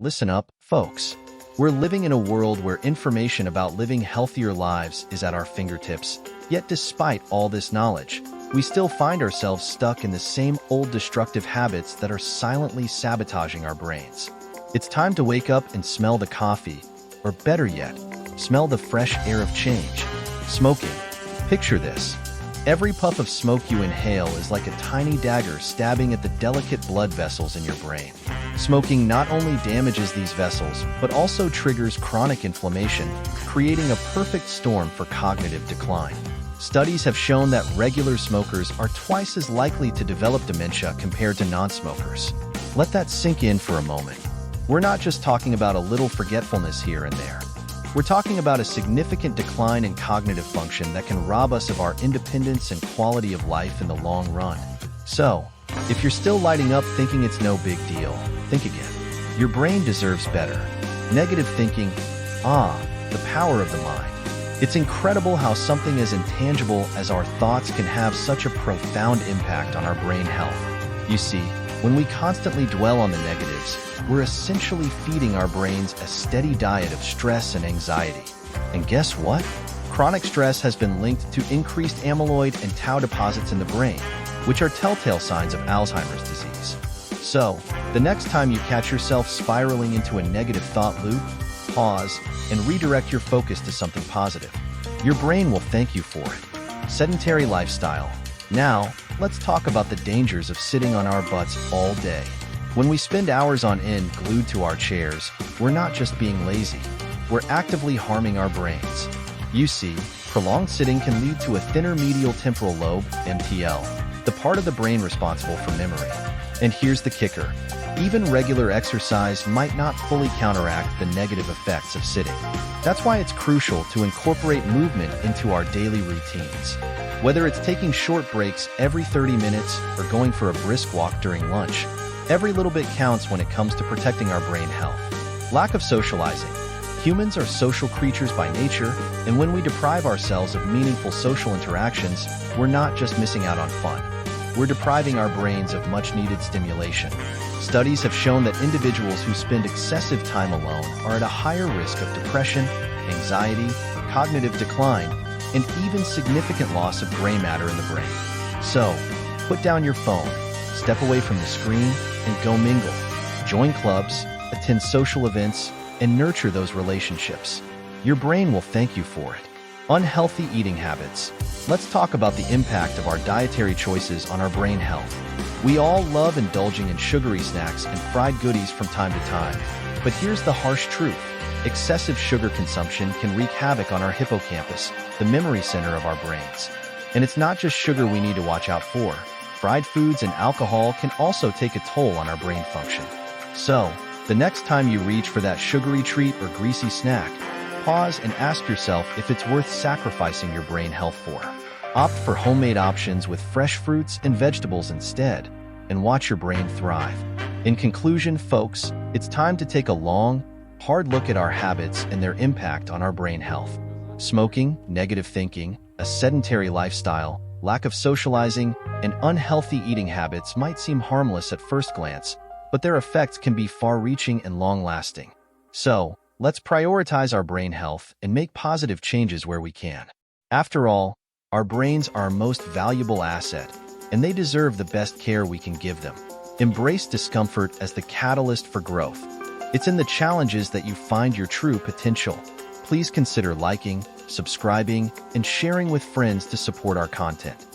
Listen up, folks. We're living in a world where information about living healthier lives is at our fingertips. Yet despite all this knowledge, we still find ourselves stuck in the same old destructive habits that are silently sabotaging our brains. It's time to wake up and smell the coffee, or better yet, smell the fresh air of change. Smoking. Picture this. Every puff of smoke you inhale is like a tiny dagger stabbing at the delicate blood vessels in your brain. Smoking not only damages these vessels, but also triggers chronic inflammation, creating a perfect storm for cognitive decline. Studies have shown that regular smokers are twice as likely to develop dementia compared to non-smokers. Let that sink in for a moment. We're not just talking about a little forgetfulness here and there. We're talking about a significant decline in cognitive function that can rob us of our independence and quality of life in the long run. So, if you're still lighting up thinking it's no big deal, think again. Your brain deserves better. Negative thinking, the power of the mind. It's incredible how something as intangible as our thoughts can have such a profound impact on our brain health. You see, when we constantly dwell on the negatives, we're essentially feeding our brains a steady diet of stress and anxiety. And guess what? Chronic stress has been linked to increased amyloid and tau deposits in the brain, which are telltale signs of Alzheimer's disease. So, the next time you catch yourself spiraling into a negative thought loop, pause and redirect your focus to something positive. Your brain will thank you for it. Sedentary lifestyle. Now, let's talk about the dangers of sitting on our butts all day. When we spend hours on end glued to our chairs, we're not just being lazy, we're actively harming our brains. You see, prolonged sitting can lead to a thinner medial temporal lobe, MTL, the part of the brain responsible for memory. And here's the kicker. Even regular exercise might not fully counteract the negative effects of sitting. That's why it's crucial to incorporate movement into our daily routines. Whether it's taking short breaks every 30 minutes or going for a brisk walk during lunch, every little bit counts when it comes to protecting our brain health. Lack of socializing. Humans are social creatures by nature, and when we deprive ourselves of meaningful social interactions, we're not just missing out on fun. We're depriving our brains of much-needed stimulation. Studies have shown that individuals who spend excessive time alone are at a higher risk of depression, anxiety, cognitive decline, and even significant loss of gray matter in the brain. So, put down your phone, step away from the screen, and go mingle. Join clubs, attend social events, and nurture those relationships. Your brain will thank you for it. Unhealthy eating habits. Let's talk about the impact of our dietary choices on our brain health. We all love indulging in sugary snacks and fried goodies from time to time. But here's the harsh truth. Excessive sugar consumption can wreak havoc on our hippocampus, the memory center of our brains. And it's not just sugar we need to watch out for. Fried foods and alcohol can also take a toll on our brain function. So, the next time you reach for that sugary treat or greasy snack, pause and ask yourself if it's worth sacrificing your brain health for. Opt for homemade options with fresh fruits and vegetables instead, and watch your brain thrive. In conclusion, folks, it's time to take a long, hard look at our habits and their impact on our brain health. Smoking, negative thinking, a sedentary lifestyle, lack of socializing, and unhealthy eating habits might seem harmless at first glance, but their effects can be far-reaching and long-lasting. So, let's prioritize our brain health and make positive changes where we can. After all, our brains are our most valuable asset, and they deserve the best care we can give them. Embrace discomfort as the catalyst for growth. It's in the challenges that you find your true potential. Please consider liking, subscribing, and sharing with friends to support our content.